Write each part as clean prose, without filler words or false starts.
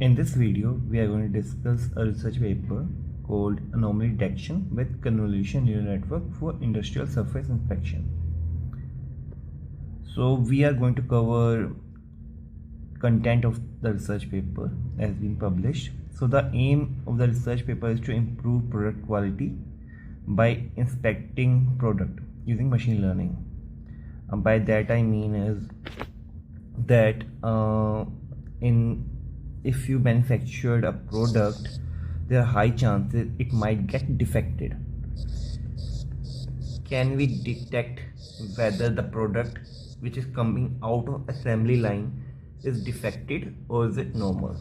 In this video, we are going to discuss a research paper called Anomaly Detection with Convolution Neural Network for Industrial Surface Inspection. So we are going to cover content of the research paper as been published. So the aim of the research paper is to improve product quality by inspecting product using machine learning. By that I mean is that if you manufactured a product, there are high chances it might get defected. Can we detect whether the product which is coming out of assembly line is defected or is it normal?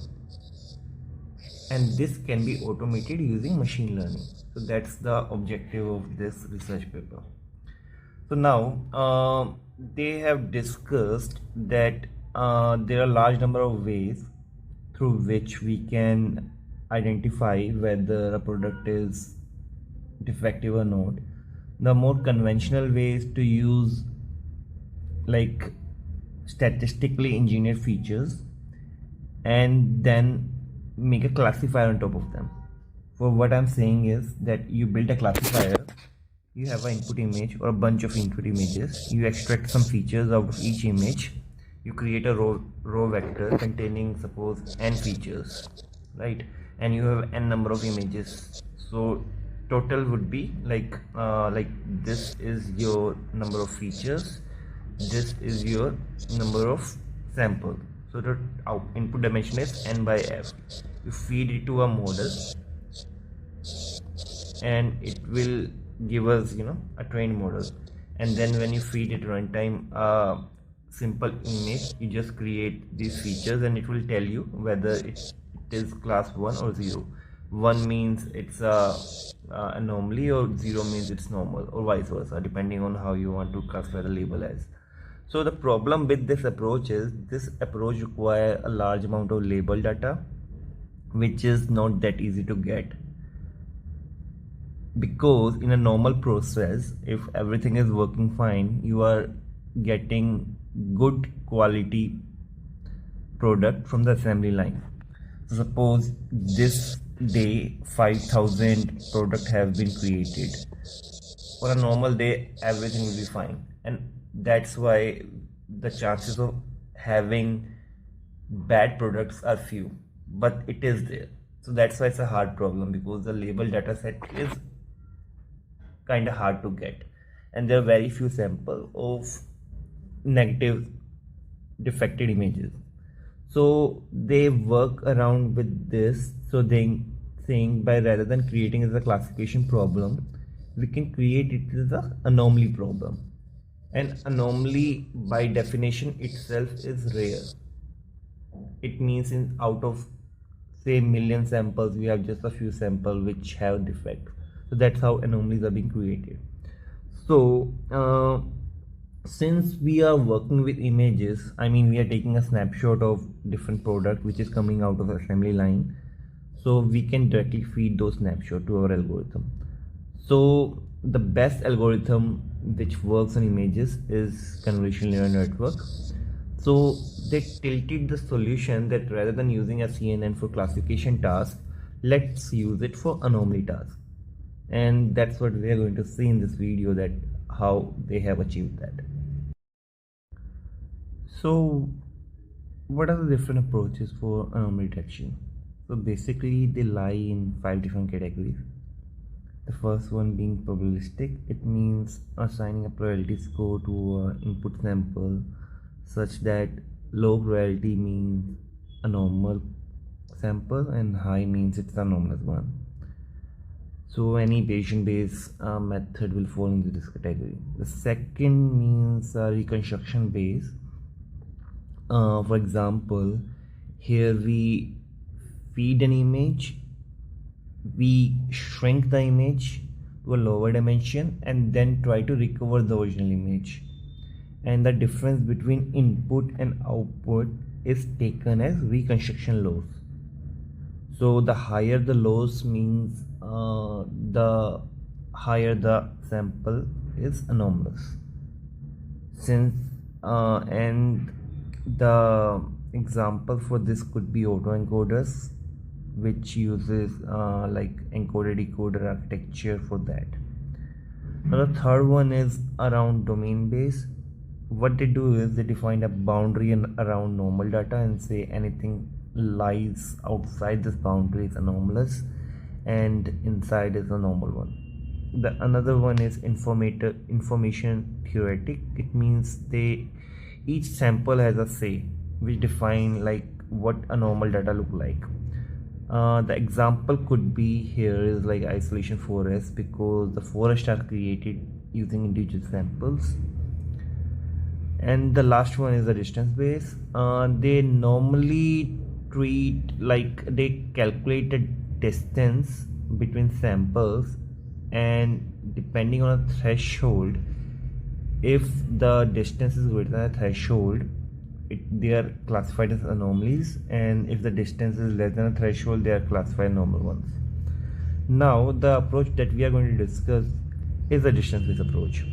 And this can be automated using machine learning. So that's the objective of this research paper. So now they have discussed that there are a large number of ways through which we can identify whether a product is defective or not. The more conventional way is to use like statistically engineered features and then make a classifier on top of them. For what I'm saying is that you build a classifier, you have an input image or a bunch of input images, you extract some features out of each image, you create a row vector containing suppose n features, right? And you have n number of images. So total would be like this is your number of features, this is your number of samples. So the input dimension is n by f. You feed it to a model and it will give us a trained model, and then when you feed it runtime simple image, you just create these features and it will tell you whether it is class 1 or 0. 1 means it's a anomaly or 0 means it's normal, or vice versa, depending on how you want to classify the label as. So the problem with this approach is this approach requires a large amount of label data, which is not that easy to get, because in a normal process, if everything is working fine, you are getting good quality product from the assembly line. So suppose this day 5,000 product have been created. For a normal day, everything will be fine, and that's why the chances of having bad products are few, but it is there. So that's why it's a hard problem, because the label data set is kind of hard to get, and there are very few samples of negative defected images. So they work around with this. So they saying by rather than creating as a classification problem, we can create it as an anomaly problem. And anomaly by definition itself is rare. It means in out of say million samples, we have just a few samples which have defects. So that's how anomalies are being created. So since we are working with images, I mean we are taking a snapshot of different product which is coming out of the assembly line, so we can directly feed those snapshot to our algorithm. So the best algorithm which works on images is convolution neural network. So they tilted the solution that rather than using a CNN for classification task, let's use it for anomaly task. And that's what we are going to see in this video, that how they have achieved that. So what are the different approaches for anomaly detection? So basically they lie in 5 different categories. The first one being probabilistic. It means assigning a probability score to an input sample such that low probability means a normal sample and high means it's a anomalous one. So any Bayesian based method will fall into this category. The second means reconstruction based. For example, here we feed an image, we shrink the image to a lower dimension and then try to recover the original image, and the difference between input and output is taken as reconstruction loss. So the higher the loss means the higher the sample is anomalous. Since and the example for this could be autoencoders, which uses like encoder decoder architecture for that. Now the third one is around domain base. What they do is they define a boundary around normal data and say anything lies outside this boundary is anomalous and inside is a normal one. The another one is information theoretic. It means each sample has a say which define like what a normal data look like. The example could be here is like isolation forest, because the forests are created using individual samples. And the last one is the distance base. They normally treat like they calculate a distance between samples, and depending on a threshold, if the distance is greater than a threshold, they are classified as anomalies, and if the distance is less than a threshold, they are classified normal ones. Now the approach that we are going to discuss is the distance based approach.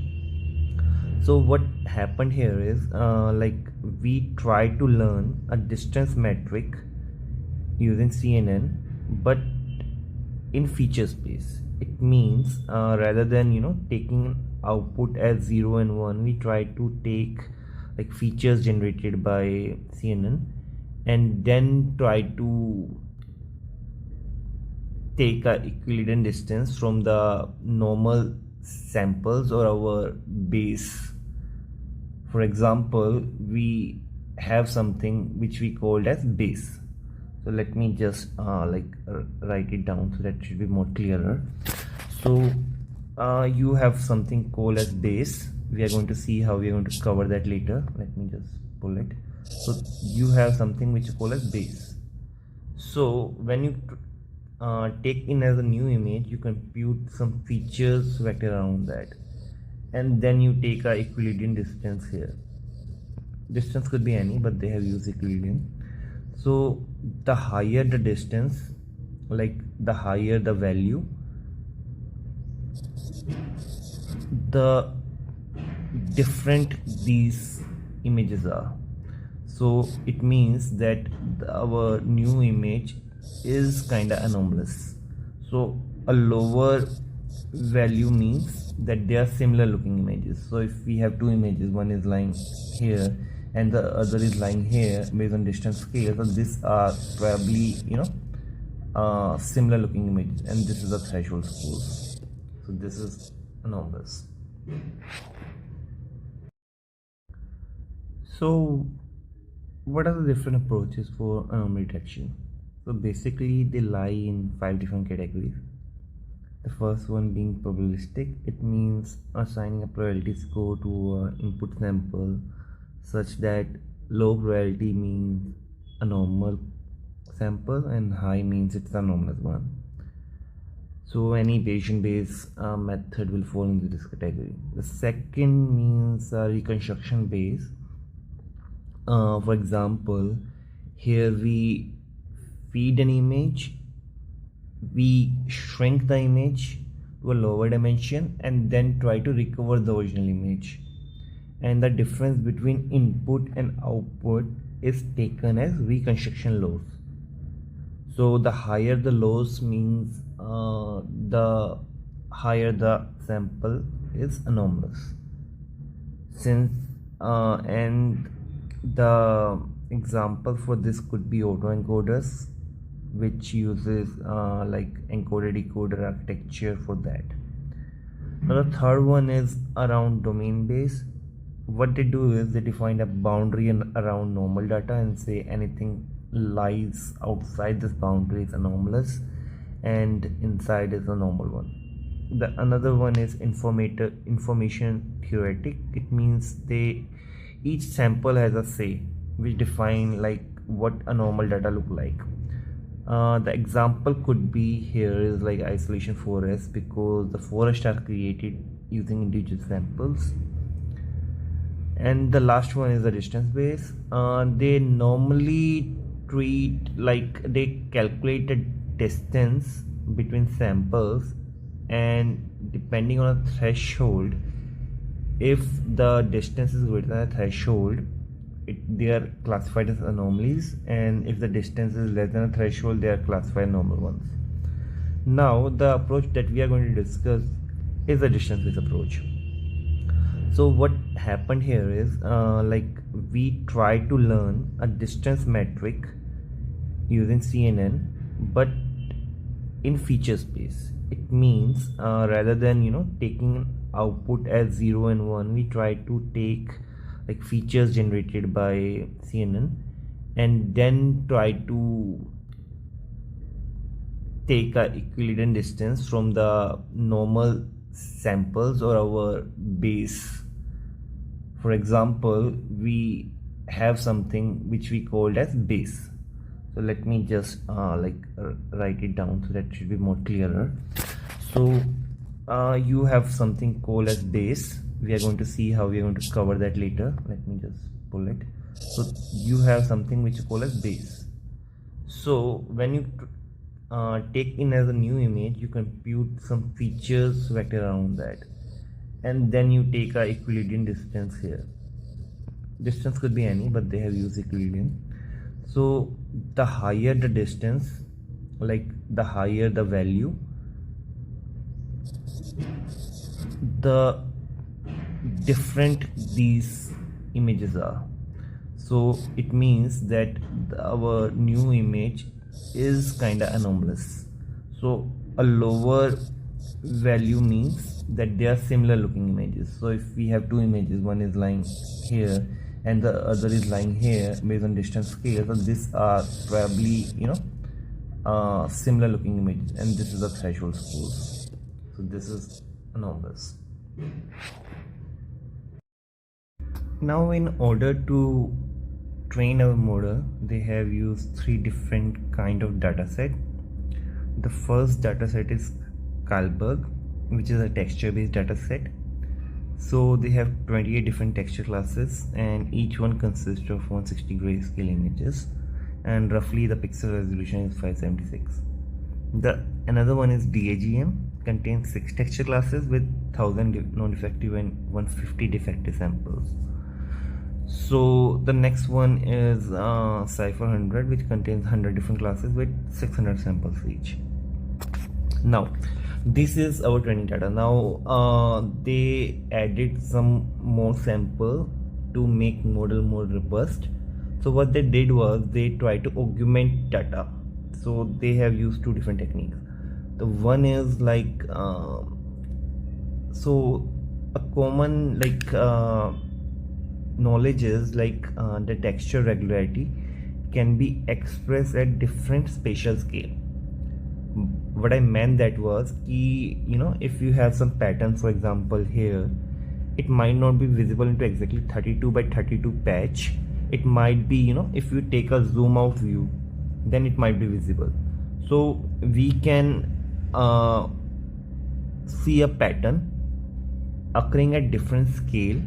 So what happened here is like we try to learn a distance metric using CNN, but in feature space. It means rather than taking output as 0 and 1, we try to take like features generated by CNN and then try to take a equivalent distance from the normal samples or our base. For example, we have something which we called as base. So let me just write it down so that it should be more clearer. So you have something called as base. We are going to see how we are going to cover that later. Let me just pull it. So you have something which is called as base. So when you take in as a new image, you compute some features vector around that, and then you take a equilibrium distance here. Distance could be any, but they have used equilibrium. So the higher the distance, like the higher the value, the different these images are. So it means that our new image is kind of anomalous. So a lower value means that they are similar looking images. So if we have two images, one is lying here and the other is lying here based on distance scale, so these are probably similar looking images, and this is a threshold score. So this is anomalous. So what are the different approaches for anomaly detection? So basically they lie in 5 different categories. The first one being probabilistic. It means assigning a probability score to an input sample such that low probability means a normal sample and high means it's a anomalous one. So any Bayesian based method will fall into this category. The second means reconstruction based. For example, here we feed an image, we shrink the image to a lower dimension and then try to recover the original image, and the difference between input and output is taken as reconstruction loss. So the higher the loss means the higher the sample is anomalous. Since and the example for this could be autoencoders, which uses like encoder decoder architecture for that. Now the third one is around domain base. What they do is they define a boundary around normal data and say anything lies outside this boundary is anomalous and inside is a normal one. The another one is information theoretic. It means each sample has a say which define like what a normal data look like. The example could be here is like isolation forest, because the forests are created using individual samples. And the last one is the distance base. They normally treat like they calculate a distance between samples, and depending on a threshold, if the distance is greater than a threshold, they are classified as anomalies, and if the distance is less than a threshold, they are classified normal ones. Now the approach that we are going to discuss is the distance based approach. So what happened here is we try to learn a distance metric using CNN, but in feature space. It means rather than taking output as 0 and 1, we try to take like features generated by CNN and then try to take a equivalent distance from the normal samples or our base. For example, we have something which we called as base. So let me just write it down so that it should be more clearer. So you have something called as base. We are going to see how we are going to cover that later. Let me just pull it. So you have something which you call as base. So when you take in as a new image, you compute some features vector around that, and then you take a equilibrium distance here. Distance could be any, but they have used equilibrium. So the higher the distance, like the higher the value, the different these images are. So it means that our new image is kind of anomalous. So a lower value means that they are similar looking images. So if we have two images, one is lying here and the other is lying here based on distance scale, so these are probably similar looking images, and this is the threshold score. So this is anomalous. Now in order to train our model, they have used three different kind of data set. The first data set is Kalberg, which is a texture based data set. So they have 28 different texture classes, and each one consists of 160 grayscale images, and roughly the pixel resolution is 576. Another one is DAGM, contains 6 texture classes with 1000 non-defective and 150 defective samples. So the next one is Cypher 100, which contains 100 different classes with 600 samples each. Now this is our training data. Now they added some more sample to make model more robust. So what they did was they tried to augment data. So they have used two different techniques. The one is so a common knowledge is the texture regularity can be expressed at different spatial scale. What I meant that was if you have some pattern, for example here, it might not be visible into exactly 32 by 32 patch. It might be if you take a zoom out view, then it might be visible. So we can see a pattern occurring at different scale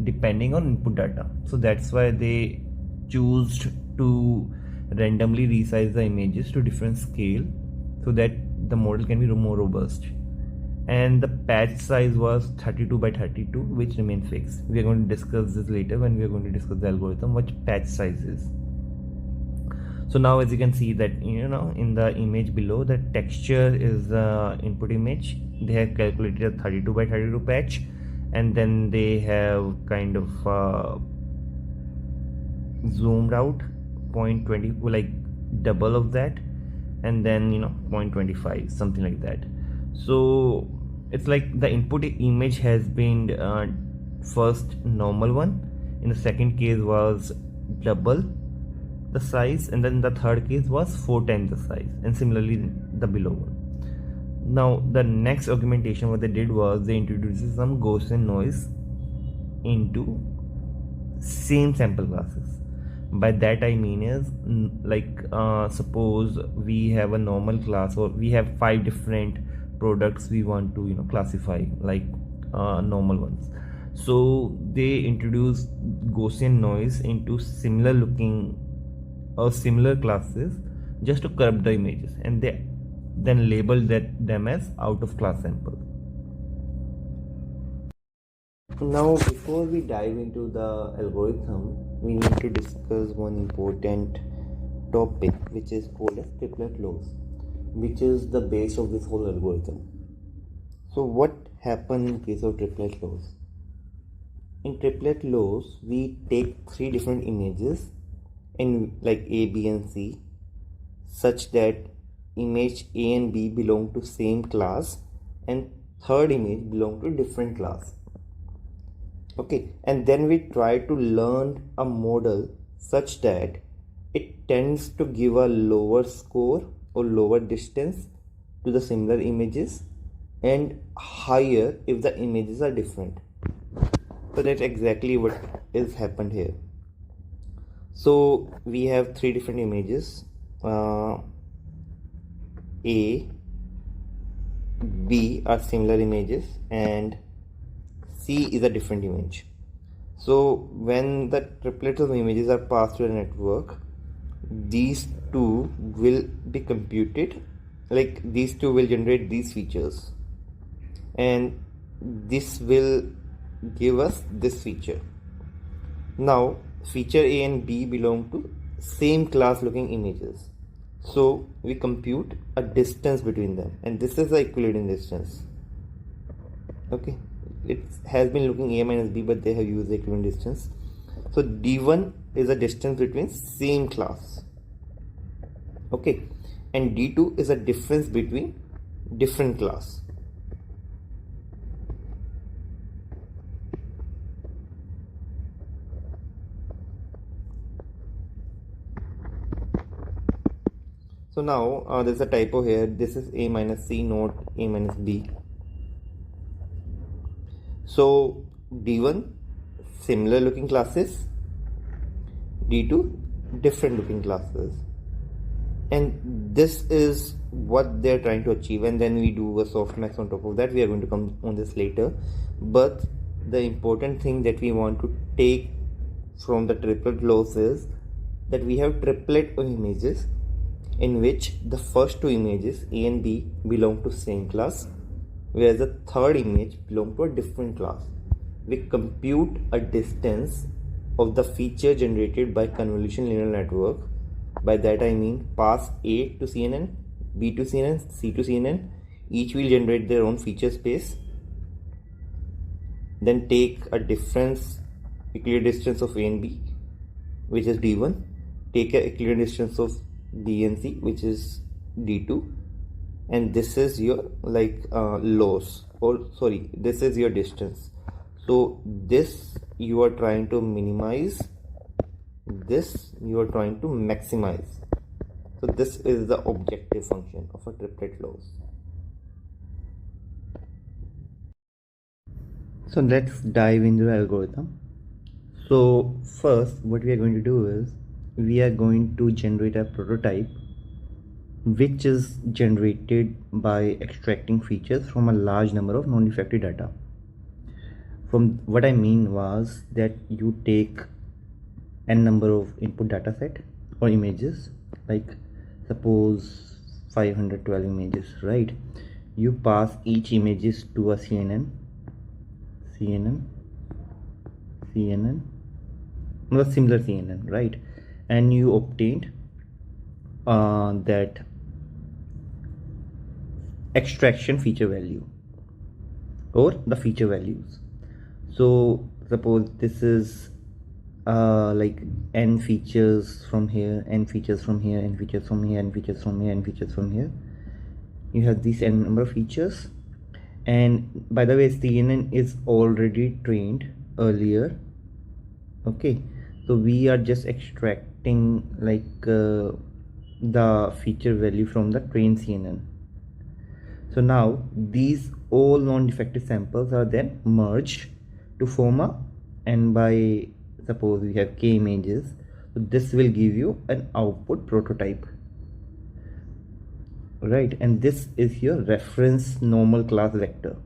depending on input data. So that's why they choose to randomly resize the images to different scale so that the model can be more robust. And the patch size was 32 by 32, which remains fixed. We are going to discuss this later when we are going to discuss the algorithm, what patch size is. So now as you can see that in the image below, the texture is the input image. They have calculated a 32 by 32 patch, and then they have kind of zoomed out 0.20, like double of that, and then 0.25, something like that. So it's like the input image has been first normal one, in the second case was double the size, and then the third case was 4 times the size, and similarly the below one. Now the next augmentation what they did was they introduced some Gaussian noise into same sample classes. By that I mean is suppose we have a normal class, or we have 5 different products we want to classify like normal ones. So they introduce Gaussian noise into similar looking or similar classes just to corrupt the images, and they then label them as out of class sample. Now before we dive into the algorithm, we need to discuss one important topic, which is called as triplet laws, which is the base of this whole algorithm. So what happens in case of triplet laws? In triplet laws, we take three different images in like A, B and C, such that image A and B belong to same class and third image belong to different class. Okay, and then we try to learn a model such that it tends to give a lower score or lower distance to the similar images and higher if the images are different. So that's exactly what is happened here. So we have three different images, A, B are similar images and C is a different image. So when the triplets of images are passed to a network, these two will be computed, like these two will generate these features and this will give us this feature. Now feature A and B belong to same class looking images, so we compute a distance between them and this is the equivalent distance. Okay, it has been looking A minus B, but they have used the equivalent distance. So D1 is a distance between same class, okay, and D2 is a difference between different class. So now there's a typo here. This is A minus C, not A minus B. So D1 similar looking classes, D2 different looking classes, and this is what they're trying to achieve. And then we do a softmax on top of that. We are going to come on this later, but the important thing that we want to take from the triplet laws is that we have triplet of images in which the first two images A and B belong to same class, whereas the third image belong to a different class. We compute a distance of the feature generated by convolution linear network. By that I mean pass A to CNN, B to CNN, C to CNN. Each will generate their own feature space. Then take a difference equivalent distance of A and B, which is D1. Take a equivalent distance of B and C, which is D2, and this is your loss, or sorry, this is your distance. So this you are trying to minimize, this you are trying to maximize. So this is the objective function of a triplet laws. So let's dive into the algorithm. So first what we are going to do is we are going to generate a prototype which is generated by extracting features from a large number of non-defective data. From what I mean was that you take n number of input data set or images, like suppose 512 images, right? You pass each images to a CNN, not a similar CNN, right? And you obtained that extraction feature value or the feature values. So suppose this is like n features from here, n features from here, n features from here, n features from here, n features from here. You have these n number of features, and by the way CNN is already trained earlier. Okay, so we are just extracting the feature value from the trained CNN. So now these all non-defective samples are then merged to form a, and by suppose we have k images, so this will give you an output prototype, right? And this is your reference normal class vector,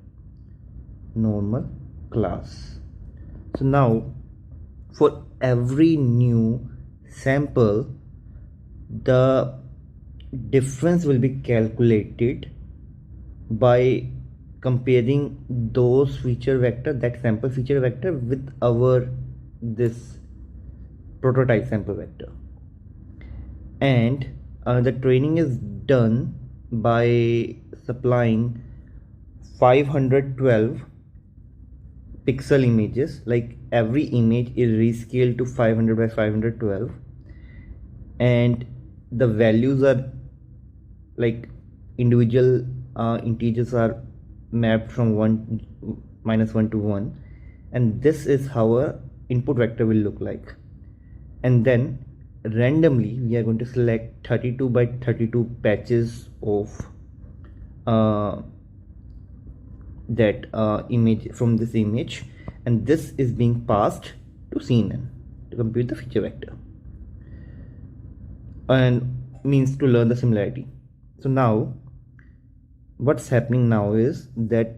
normal class. So now for every new sample, the difference will be calculated by comparing those feature vector, that sample feature vector, with our this prototype sample vector, and the training is done by supplying 512 pixel images. Like every image is rescaled to 500 by 512, and the values are like individual integers are mapped from 1 -1 to 1, and this is how a input vector will look like. And then randomly we are going to select 32 by 32 patches of that image from this image, and this is being passed to CNN to compute the feature vector, and means to learn the similarity. So now what's happening now is that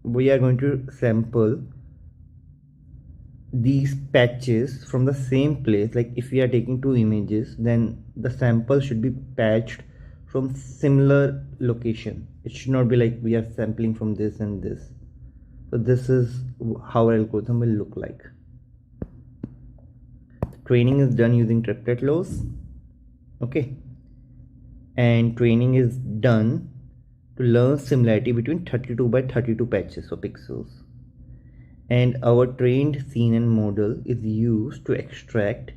we are going to sample these patches from the same place. Like if we are taking two images, then the sample should be patched from similar location. It should not be like we are sampling from this and this. So this is how our algorithm will look like. Training is done using triplet laws. Okay, and training is done to learn similarity between 32 by 32 patches or pixels. And our trained CNN model is used to extract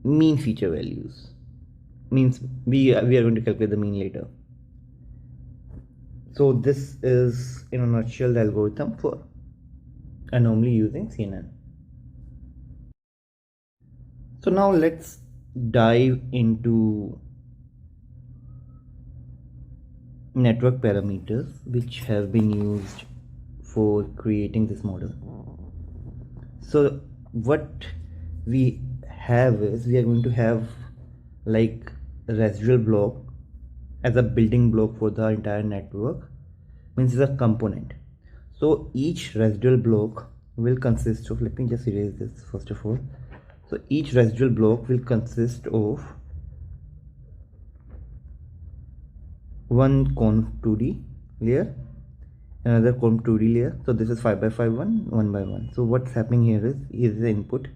mean feature values. Means we are going to calculate the mean later. So this is in a nutshell the algorithm for anomaly using CNN. So now let's dive into network parameters which have been used for creating this model. So what we have is we are going to have like a residual block as a building block for the entire network, means it's a component. So each residual block will consist of, let me just erase this first of all. So each residual block will consist of one conv 2D layer, another conv 2D layer. So this is 5 by 5 1 by 1. So what's happening here is the input.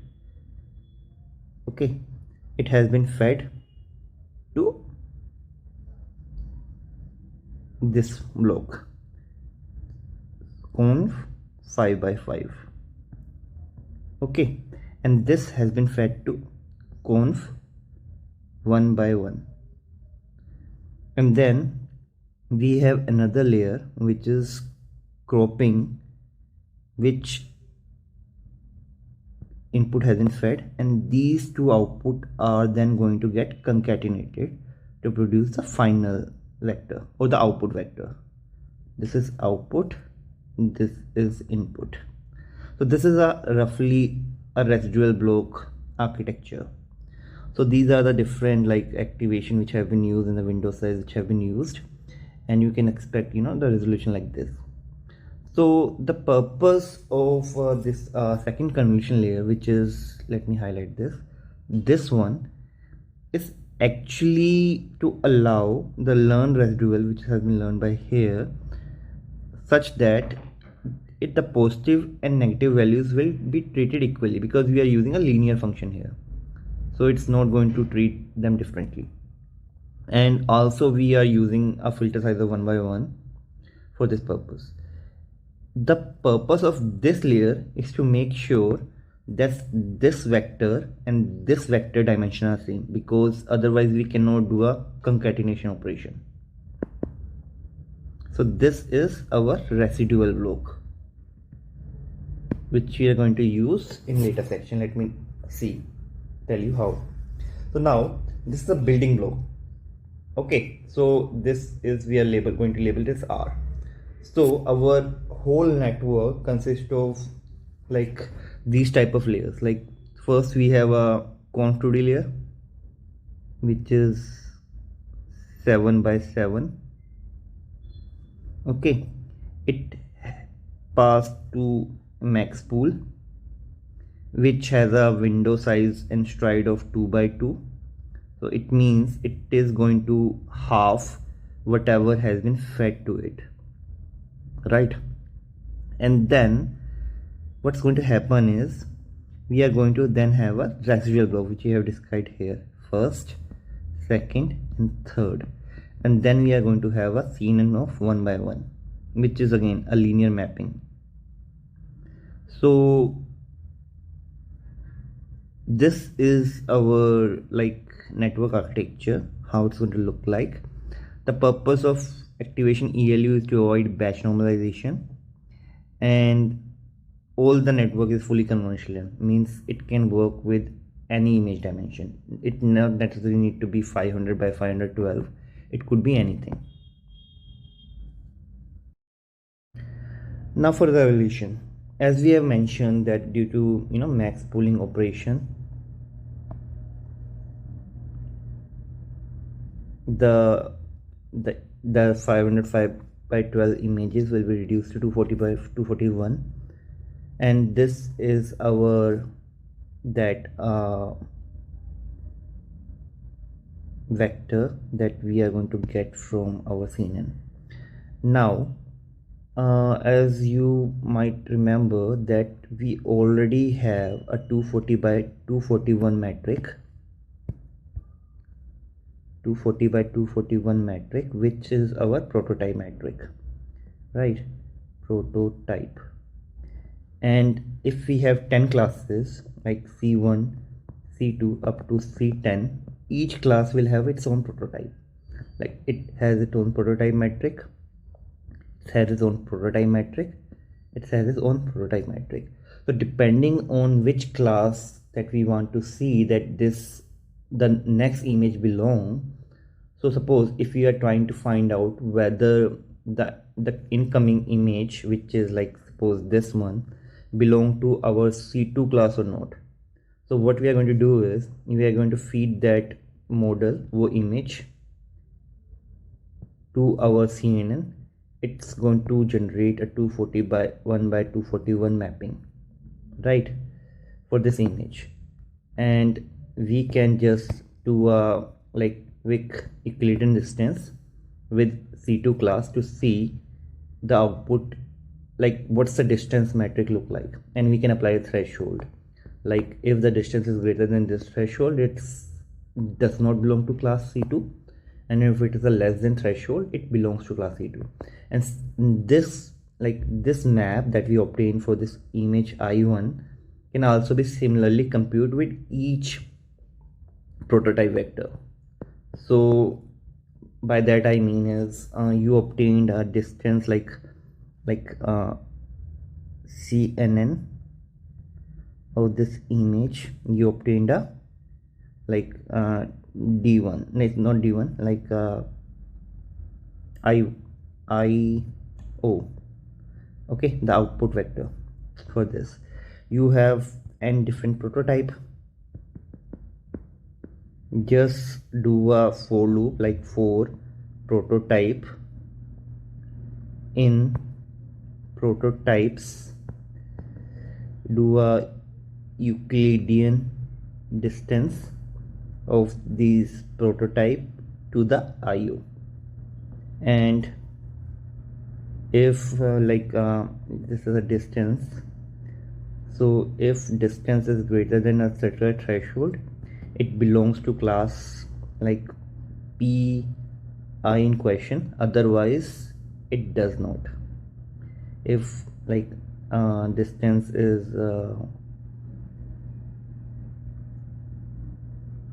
Okay, it has been fed to this block conv 5 by 5. Okay, and this has been fed to conv 1 by 1. And then we have another layer which is cropping, which input has been fed, and these two output are then going to get concatenated to produce the final vector or the output vector. This is output, this is input. So this is a roughly a residual block architecture. So these are the different like activation which have been used in the window size which have been used, and you can expect the resolution like this. So the purpose of this second convolution layer, which is, let me highlight this one, is actually to allow the learned residual which has been learned by here, such that the positive and negative values will be treated equally, because we are using a linear function here, so it's not going to treat them differently. And also we are using a filter size of 1 by 1 for this purpose. The purpose of this layer is to make sure that this vector and this vector dimension are same, because otherwise we cannot do a concatenation operation. So this is our residual block which we are going to use in later section. Let me tell you how. So now this is a building block. Okay, so this is, we are going to label this R. So our whole network consists of like these type of layers. Like first we have a conv 2D layer which is 7 by 7. Okay, it passed to max pool which has a window size and stride of 2 by 2. So it means it is going to half whatever has been fed to it, right? And then what's going to happen is we are going to then have a residual block, which we have described here, first, second and third, and then we are going to have a CNN of 1 by 1, which is again a linear mapping. So this is our network architecture, how it's going to look like. The purpose of activation ELU is to avoid batch normalization, and all the network is fully convolutional, means it can work with any image dimension. It not necessarily need to be 500 by 512, it could be anything. Now for the evaluation, as we have mentioned that due to max pooling operation, the 505 by 12 images will be reduced to 240 by 241, and this is our vector that we are going to get from our CNN. Now as you might remember that we already have a 240 by 241 metric, 240 by 241 metric, which is our prototype metric, right? Prototype. And if we have 10 classes like C1, C2 up to C10, each class will have its own prototype. Like it has its own prototype metric, it has its own prototype metric, it has its own prototype metric. So depending on which class that we want to see that the next image belong, so suppose if we are trying to find out whether the incoming image, which is like suppose this one, belong to our C2 class or not. So what we are going to do is we are going to feed that model or image to our CNN. It's going to generate a 240 by 1 by 241 mapping, right, for this image, and we can just do a quick Euclidean distance with C2 class to see the output, like what's the distance metric look like, and we can apply a threshold. Like if the distance is greater than this threshold, it does not belong to class C2, and if it is a less than threshold, it belongs to class C2. And this map that we obtain for this image I1 can also be similarly computed with each prototype vector. So by that I mean is you obtained a distance like CNN of this image, you obtained a D1, not D1, IO, okay, the output vector. For this you have n different prototype. Just do a for loop, like for prototype in prototypes, do a Euclidean distance of these prototype to the IO, and if this is a distance, so if distance is greater than a certain threshold, it belongs to class PI in question, otherwise it does not. If distance is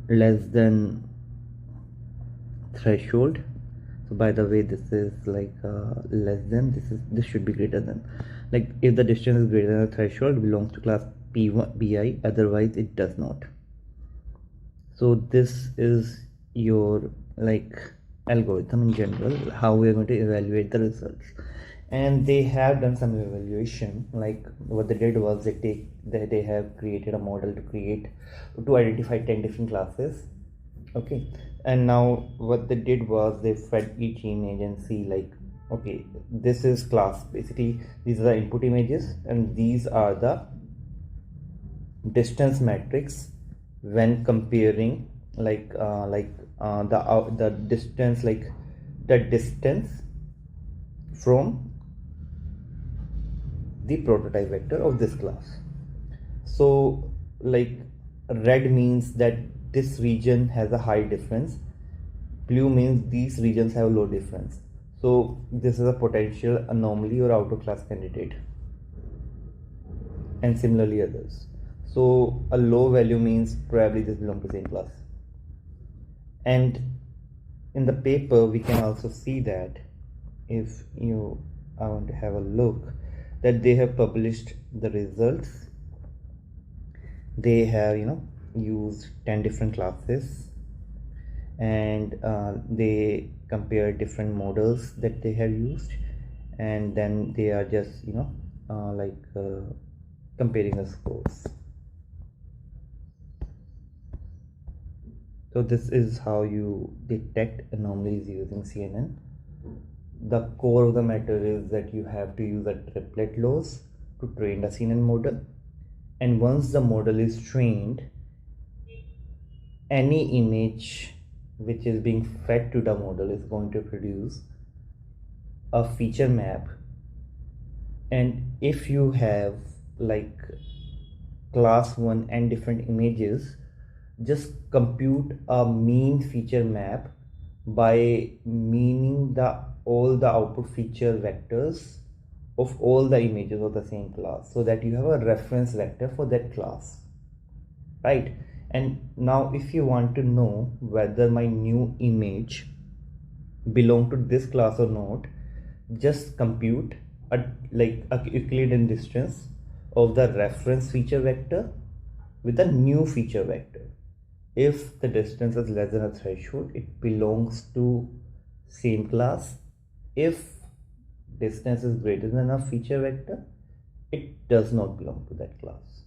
less than threshold, so by the way this is less than, this should be greater than, if the distance is greater than the threshold, it belongs to class PI, otherwise it does not. So this is your algorithm in general, how we are going to evaluate the results. And they have done some evaluation. What they did was they have created a model to identify 10 different classes, okay, and now what they did was they fed each image and see okay, this is class, basically these are the input images and these are the distance metrics when comparing the distance, the distance from the prototype vector of this class. So like red means that this region has a high difference, blue means these regions have low difference. So this is a potential anomaly or out of class candidate, and similarly others. So a low value means probably this belongs to same class. And in the paper we can also see that, if you I want to have a look, that they have published the results. They have used 10 different classes, and they compare different models that they have used, and then they are just comparing the scores. So this is how you detect anomalies using CNN. The core of the matter is that you have to use a triplet loss to train a CNN model, and once the model is trained, any image which is being fed to the model is going to produce a feature map. And if you have like class 1 and different images, just compute a mean feature map by meaning all the output feature vectors of all the images of the same class, so that you have a reference vector for that class, right? And now if you want to know whether my new image belong to this class or not, just compute a Euclidean distance of the reference feature vector with the new feature vector. If the distance is less than a threshold, it belongs to same class. If distance is greater than a feature vector, it does not belong to that class.